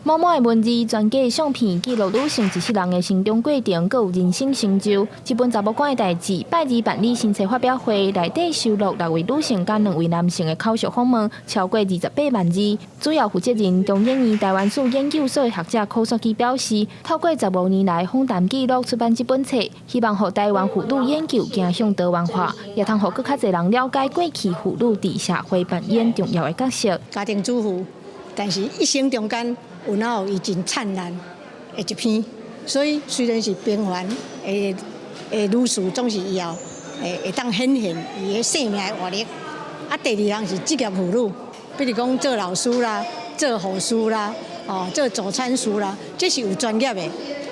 满满的文字、全家的相片，记录女性一世人的成长过程，佮有人生成就。这本查某官的代志，拜二办理新册发表会，内底收录6位女性甲2位男性的口述访问，超过28万字。主要负责人中研院台湾史研究所的学者柯淑琪表示，透过15年来访谈记录出版这本册，希望让台湾妇女研究走向多元化，也通让更较侪人了解过去妇女伫社会扮演重要的角色。家庭主妇，但是一生中间。有哪有伊真灿烂的一篇，所以虽然是平凡的女士，总是以后会当显现伊的生命的活力。啊，第二项是职业妇女，比如讲做老师啦、做护士啦、做助产士啦，这是有专业的。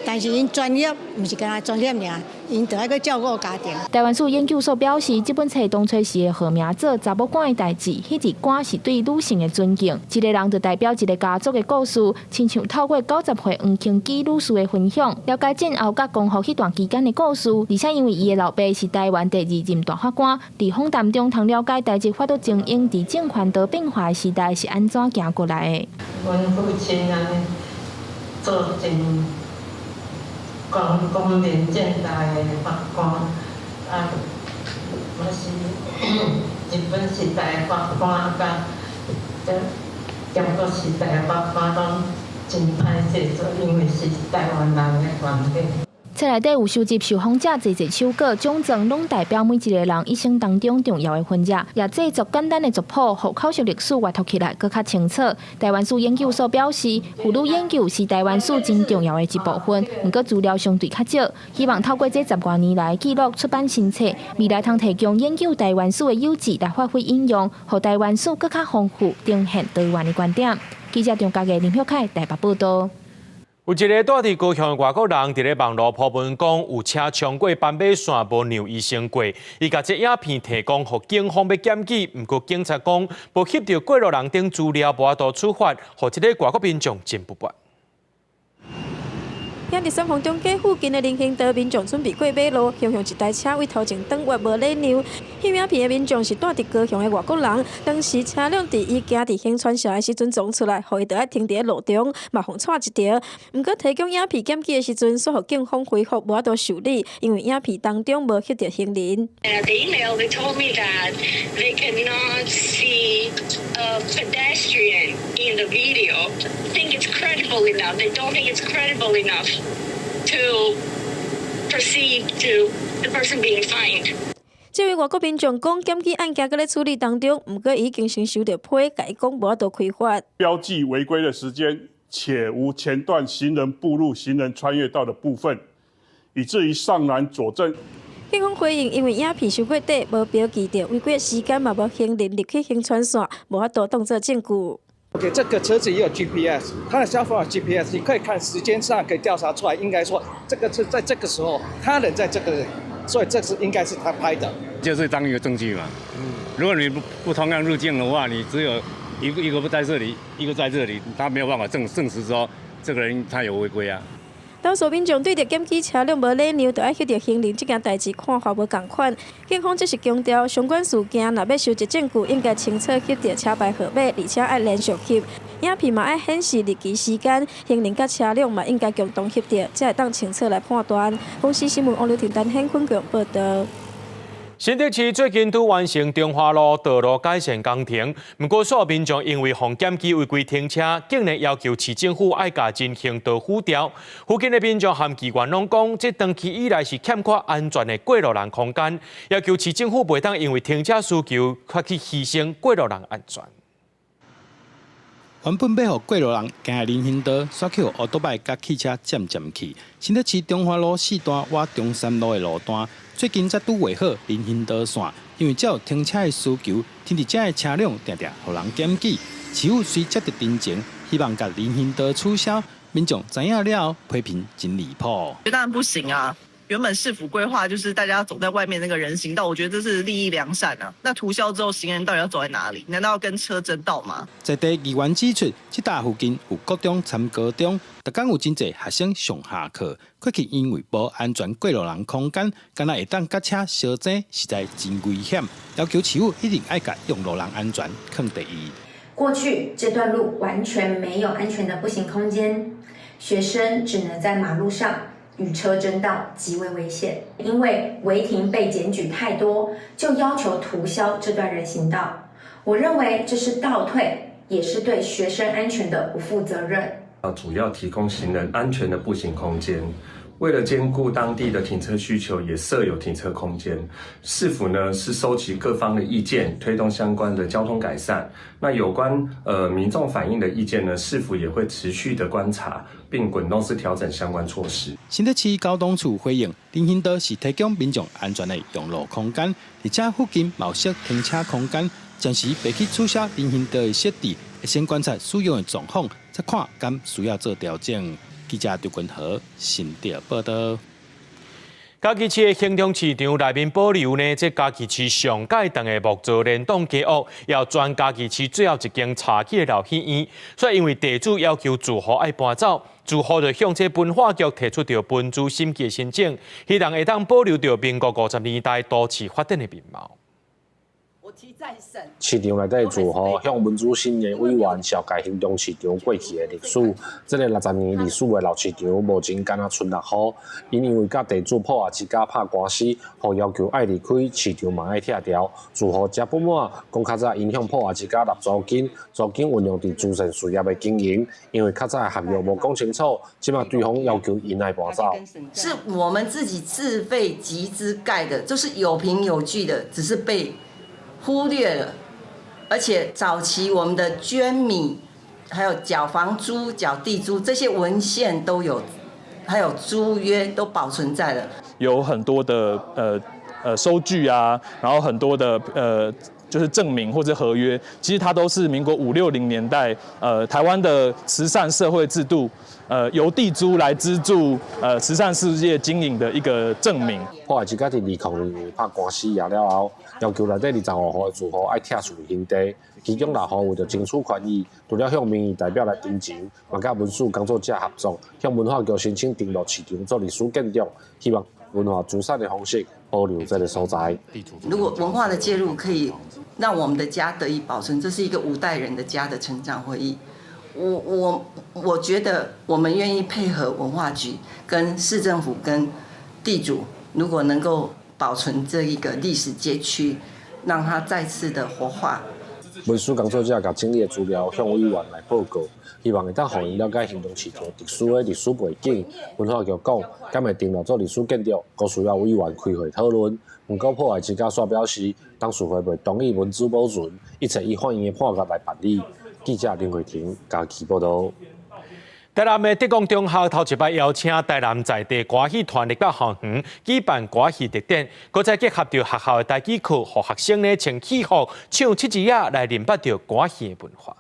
但是因专业不是干那专业尔，因就要去照顾家庭。台湾史研究所表示，这本册当初是的号名做查某官的代志，迄个官是对女性的尊敬。一个人就代表一个家族的故事，亲像透过90岁黄庆基女士的分享，了解战后甲光复迄段期间的故事。而且因为伊的老爸是台湾第2任大法官，伫访谈中通了解台籍法律精英伫政权多变化的时代是安怎行过来的。阮父亲安尼做真。公平正大的法官，我是日本时代的法官，甲中国时代的法官拢真歹势做，因为是台湾人的关系。册内底有收集受访者侪手稿，奖状拢代表每一个人一生当中重要的分野，也制作简单的族谱，互口述历史阅读起来更较清楚。台湾史研究所表示，妇女研究是台湾史真重要的一部分，不过资料相对较少，希望透过这10多年来记录出版新册，未来通提供研究台湾史的优质来发挥应用，互台湾史更较丰富，呈现多元的观点。记者张家嘅林晓凯台北报道。有一个住伫高雄的外国人，伫咧网络铺文讲有车冲过斑马线，无让医生过。伊甲这影片提供予警方要检举，不过警察讲无翕到过路人等资料，无法度处罚，予这个外国民众真不满。遐伫三丰中街附近的林兴道民众准备过马路，向一台车位头前转弯无礼让。翕影片的民众是住伫高雄的外国人，当时车辆伫伊行伫兴川社的时阵撞出来，互伊就要停伫路中，嘛互带一条。毋过提供影片检举的时阵，所予警方回复无法度受理，因为影片当中无翕到行人。The email they told me that they cannot see a pedestrian in the video. Think it's credible enough. They don't think it's credible enough to proceed to the person being fined. 这位外国民众讲，检举案件搁咧处理当中，毋过已经先收到批，甲伊讲无法度开发。标记违规的时间，且无前段行人步入行人穿越道的部分，以至于尚难佐证。警方回应，因为影片收过底，无标记到违规时间，嘛无行人入去行穿线，无法度当作证据。OK， 这个车子也有 GPS， 它的消防有 GPS， 你可以看时间上可以调查出来，应该说这个是在这个时候，他人在这个，所以这是应该是他拍的，就是当一个证据嘛。如果你不同样入境的话，你只有一个不在这里，一个在这里，他没有办法证实说这个人他有违规啊。多数民众对着检举车辆无礼让，就爱翕到行人这件代志看法无共款。警方只是强调，相关事件若要收集证据，应该清楚翕到车牌号码，而且爱连续翕。影片嘛爱显示日期时间，行人甲车辆嘛应该共同翕到，才会当清楚来判断。公司新闻王刘婷、陈显坤报道。新竹市最近拄完成中华路道路改善工程，不过所有民众因为防检举违规停车，竟然要求市政府爱甲进行道浮条。附近的民众和机关拢讲，这长期以来是欠缺安全的过路人空间，要求市政府袂当因为停车需求，却去牺牲过路人安全。原本要予过路人行下林荫道，煞去互乌多摆甲汽车占去。新竹市中华路4段往中山路的路段，最近才拄画好林荫道线，因为只有停车的需求，停伫遮的车辆常常互人检举。市府虽接得真情，希望甲林荫道取消，民众知影了批评真离谱。当然不行啊！原本市府规划就是大家要走在外面那个人行道，我觉得这是利益良善啊。那涂销之后，行人到底要走在哪里？难道要跟车争道吗？在地议员指出，这带附近有国中、参高中，逐天有真侪学生上下课，过去因为无安全过路人空间，敢若会当甲车相争，实在真危险。要求市府一定爱甲用路人安全放第一。过去这段路完全没有安全的步行空间，学生只能在马路上与车争道，极为危险。因为违停被检举太多，就要求涂销这段人行道。我认为这是倒退，也是对学生安全的不负责任。主要提供行人安全的步行空间。为了兼顾当地的停车需求，也设有停车空间。市府呢是收集各方的意见，推动相关的交通改善。那有关民众反映的意见呢，市府也会持续的观察，并滚动式调整相关措施。新北市交通处回应，林荫道是提供民众安全的用路空间，而且附近冇设停车空间，暂时别去取消林荫道的设置，会先观察使用的状况，再看敢需要做调整。记者刘君和新店报道。嘉义市的行政市场内面保留呢，这嘉义市上届长的木造联动家屋，要转嘉义市最后一间茶记的老戏院，所以因为地主要求住户爱搬走，住户就向这文化局提出着分租审计申请，希望会当保留着民国50年代都市发展的面貌。市场内底住户向文主新的委员小解行政市场过去的历史。这个60年历史的老市场，目前敢若剩6户，因为甲地主破坏之家拍官司，互要求爱离开，市场嘛爱拆掉。住户则不满，讲较早影响破坏之家纳租金，租金运用伫主线事业的经营，因为较早的合约无讲清楚，即马对方要求因爱搬走。是我们自己自费集资盖的，就是有凭有据的，只是被忽略了，而且早期我们的捐米，还有缴房租、缴地租这些文献都有，还有租约都保存在了。有很多的收据啊，然后很多的就是证明或者合约，其实它都是民国50、60年代台湾的慈善社会制度。由地租来资助慈善事业经营的一个证明。破坏之家伫2002年拍官司赢了后，要求内底25户的住户爱拆除现地，其中6户为着争取权益，除了向民意代表来申请，嘛甲文史工作者合作，向文化局申请登录市场做历史建筑，希望文化资产的方式保留这个所在。如果文化的介入可以让我们的家得以保存，这是一个5代人的家的成长回忆。我觉得我们愿意配合文化局、跟市政府、跟地主，如果能够保存这一个历史街区，让它再次的活化。文史工作者甲整理的资料向委员来报告，希望会当互因了解行政市场特殊的历史背景。文化局讲，敢会定落做历史建筑，都需要委员开会讨论。不过破坏之家所表示，当事会袂同意文资保存，一切以法院的判决来办理。记者林慧婷嘉义报道。台南的德光中学头一摆邀请台南在地歌戏团入到校园举办歌戏特展，搁再结合着学校的台语课，互学生呢穿戏服、唱七字仔来联发着歌戏的文化。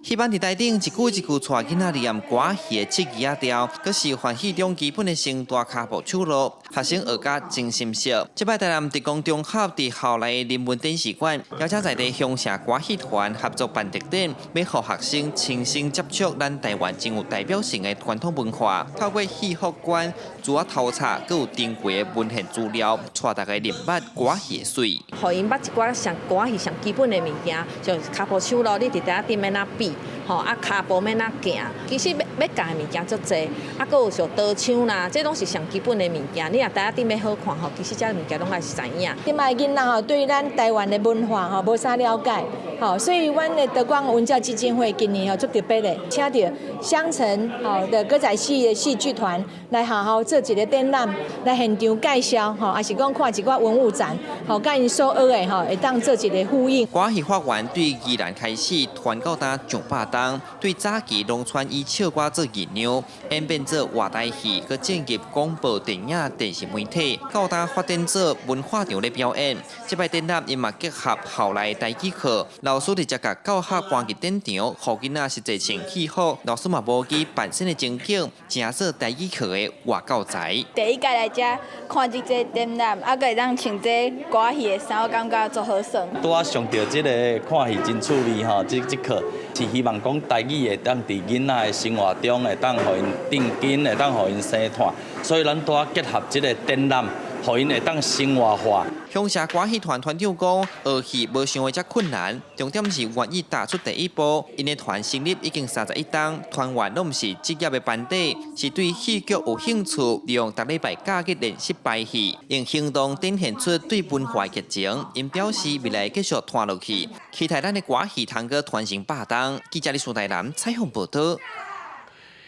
戏班伫台顶一句一句带囡仔念歌戏的七字仔调，阁是欢喜中基本的先大骹步手路，学生学甲真心色。这摆台南德光中学伫校内人文展示馆，邀请在地乡社歌戏团合作办特展，要互学生亲身接触咱台湾真有代表性的传统文化，透过戏服馆、纸仔头册，阁有珍贵的文献资料，带大家认捌歌戏的水。互因捌一寡上歌戏上基本的物件，像骹步手路，你伫台顶免哪比。吼啊，骹步免哪行，其实要教的物件足侪，啊，阁有像刀枪啦，这拢是上基本的物件。你若台顶要好看吼，其实这物件拢爱是知影。今摆囡仔吼，对咱台湾的文化吼无啥了解，吼，所以阮的德光文教基金会今年吼足特别的，请到香城吼的歌仔戏的戏剧团来好好做一个展览，来现场介绍吼，也是讲看一寡文物展，吼，甲因所学的吼会当做一个呼应。歌戏发源对宜兰开始传到呾200档。对早期农村以唱歌做燃料，演变做话台戏，佮进入广播电影、电视媒体，到呾发展做文化场咧表演。这摆展览因嘛结合校内台语课，老师直接甲教学搬去展场，互囡仔实际穿戏服，老师嘛无记bản身的情景，正做台语课的活教材。第一届来遮看这个展览，啊，会当穿这歌戏的衫，我感觉足好耍。拄啊上到这个看戏真趣味吼，这课是希望讲台语会当伫囡仔的生活中会当互因定根，会当互因生团。所以咱拄啊结合这个展览，互因会当生活化。乡社歌戏团团长讲，学戏无想的遮困难，重点是愿意踏出第一步。因的团成立已经31档，团员拢毋是职业的班底，是对戏剧有兴趣，利用逐礼拜假日练习排戏，用行动展现出对文化的热情。因表示未来继续拖落去，期待咱的歌戏通过传承百档。记者李苏台南采访报道。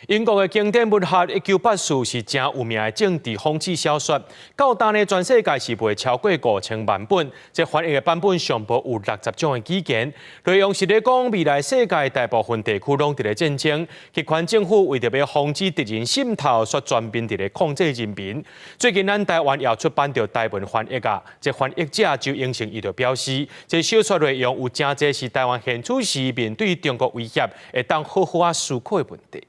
英国的经典文学《1984》是真有名的政治讽刺小说，到今呢全世界是卖超过5000万本，这翻译的版本上部有60种的语言。内容是咧讲未来世界大部分地区拢伫咧战争，集权政府为着要防止敌人渗透，所专门伫咧控制人民。最近咱台湾也出版着台文翻译啊，这翻译者周永成伊就表示，这小说内容有真侪是台湾现处时面对中国威胁，会当好好思考的问题。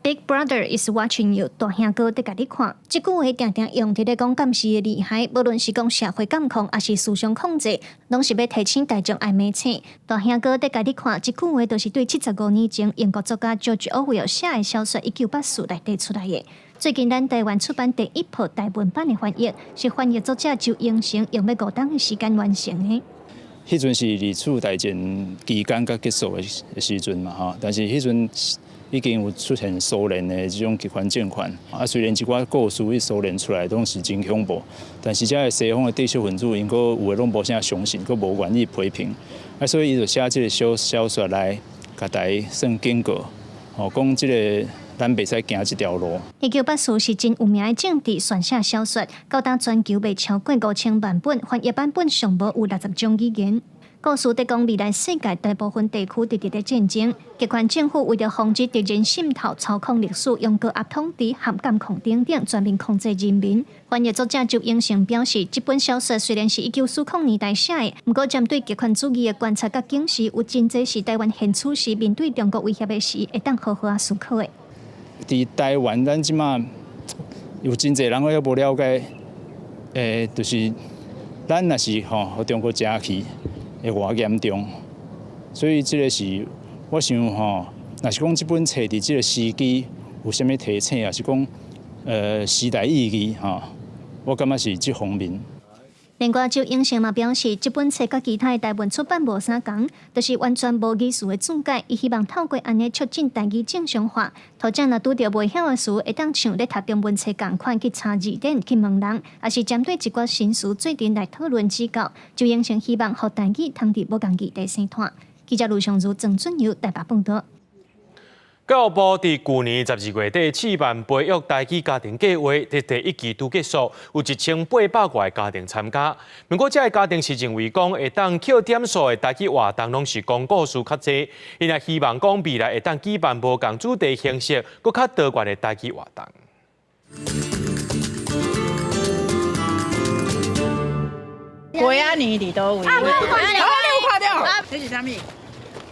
Big Brother is watching you， 大兄哥在甲你看。这句话常常用伫咧讲监视的厉害，无论是讲社会监控，还是思想控制，拢是要提醒大众爱美醒。大兄哥在甲你看，这句话就是对75年前英国作家 George Orwell 写的小说《1984》内底出来的。最近咱台湾出版第一部台文版的翻译，是翻译作者周永成用要5档的时间完成的。迄阵是二次大战期间甲结束的时阵嘛，哈，但是迄阵已经有出现苏联的这种集权政权。啊，虽然一寡故事伊苏联出来拢是真恐怖，但是这西方的知识分子因有的拢无啥相信，佮无愿意批评。啊，所以伊就写这个小说来，甲大家算警告，哦，讲这个咱袂使行这条路。1984是真有名的政治宣写小说，到当全球卖超过5000万本，翻译版本上无有60种语言。故事在讲未来世界大部分地区直直的战争，集权政府为了防止敌人渗透、操控历史，用高压统治、和监控等等，全面控制人民。翻译作者周永成表示，这本小说虽然是1940年代写的，不过针对极权主义的观察甲警示，有真侪是台湾现处时面对中国威胁的时，会当好好思考的。伫台湾，咱即马有真侪人还无了解，就是咱若是和中国争去。会偌严重，所以这个是我想若是讲这本册伫这个时机有啥物提醒，也是讲时代意义我感觉是这方面。另外，周永成嘛表示，这本册甲其他的台文出版无啥共，就是完全无艺术的注解。伊希望透过安尼促进台语正常化。图者若拄着袂晓的词，会当像咧读中文册共款去查字典去问人，也是针对一寡新词做阵来讨论指教。周永成希望互台语通伫无共议题生态。记者卢尚如、郑准由台北报道。教育部伫去年12月底试办培育台语家庭计划，第1期拄结束，有1800外家庭参加。不过，这个家庭是认为讲会当扣点数的台语活动，拢是讲故事较济。因也希望讲未来会当举办无共主题形式、搁较多元的台语活动。龟仔年伫倒位？龟仔年，你有看到？这是啥物？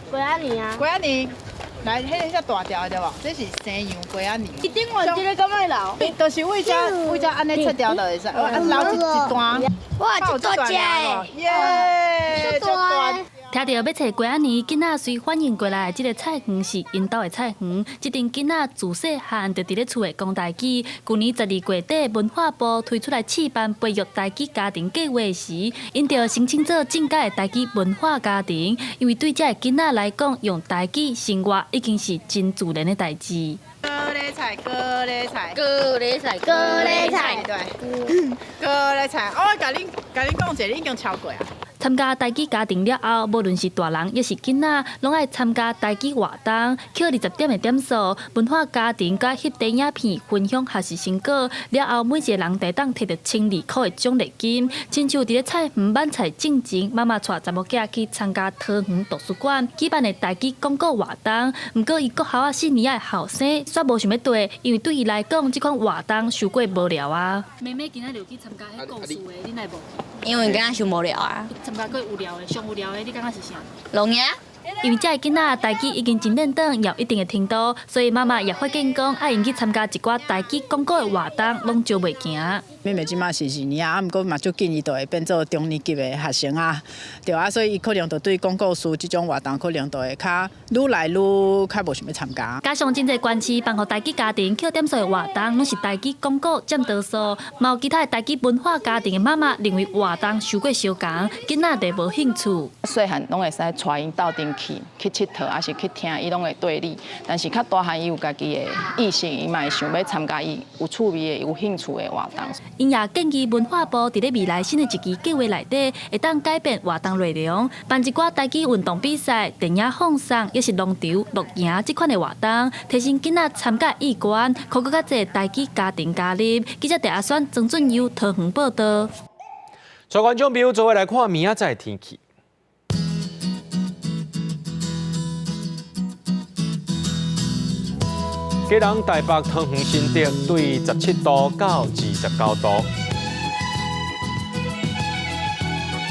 龟仔年啊！龟仔年。来，迄个遮大条的对无？这是西洋龟仔年。伊顶完这个敢会老？就是为遮安尼切掉就会使，留一段。哇，这大只的！耶，这大。听到要找龟仔年，囡仔随反映过来，这个菜园是因兜的菜园。这阵囡仔自细汉就伫咧厝的讲台语。去年12月底，文化部推出来试办培育台语家庭计划时，因着申请做正界的台语文化家庭，因为对这个囡仔来讲，用台语生活已经是真自然的代志。高丽菜，高丽菜，高丽菜，高丽菜，对，高丽菜。我甲恁讲一个，你已经超过啊。参加台语家庭了后，无论是大人也是囡仔，拢爱参加台语活动，扣20点的点数。文化家庭甲翕电影片分享学习成果了后，每一个人地当摕到1200块的奖励金。亲像伫咧菜园买菜进前，妈妈带查某囝去参加桃园图书馆举办的台语广告活动。不过伊国校4年的后生煞无想要对，因为对伊来讲，这款活动受过无聊啊。妹妹今仔就去参加迄故事的，你来无？因为今仔伤无聊啊。参加过无聊的，上无聊的，你感觉是啥？龙爷。因为这个囡仔台语已经真练等，有一定的程度，所以妈妈也发现讲，爱因去参加一寡台语广告的活动，拢招袂行。妹妹即马是2年啊，毋过嘛足紧伊就会变做中年级的学生啊，对啊，所以伊可能就对广告书即种活动可能就会较愈来愈较无想要参加。加上真侪关系，帮互台语家庭捡点数的活动，拢是台语广告占多数，嘛有其他台语文化家庭的妈妈认为活动收过小工，囡仔就无兴趣。细汉拢会使带因斗阵去佚佗，还是去听，伊拢会对你。但是较大汉伊有家己的意识，伊嘛会想要参加伊有趣味的、有兴趣的活动。因也建议文化部伫咧未来新的一期计划内底，会当改变活动内容，办一寡台语运动比赛、电影放送，也是农场、露营这款的活动，提升囡仔参加意愿，可更较侪台语家庭加入。记者陈阿选、曾俊佑桃园报道。全观众朋友，做伙来看明仔载天气。基隆台北桃园新竹对17度到29度，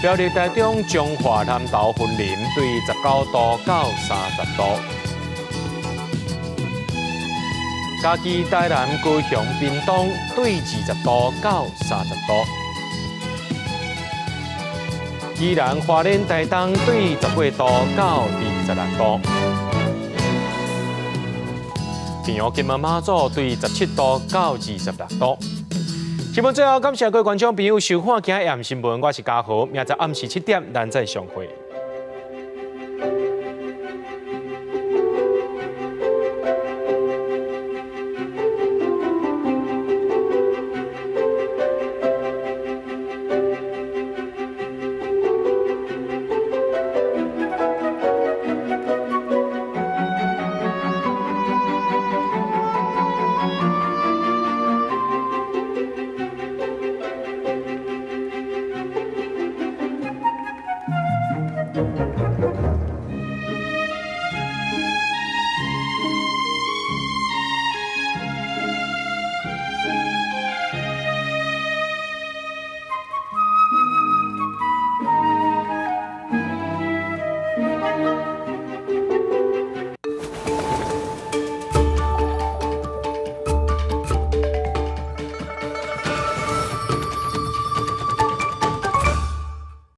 苗栗台中彰化南投云林对19度到30度，嘉义台南高雄屏东对20度到30度，宜兰花莲台东对18度到26度。平阳金门马祖对17度到26度。新闻最后，感谢各位观众朋友收看今日暗新闻，我是嘉豪，明仔暗时7点咱再相会。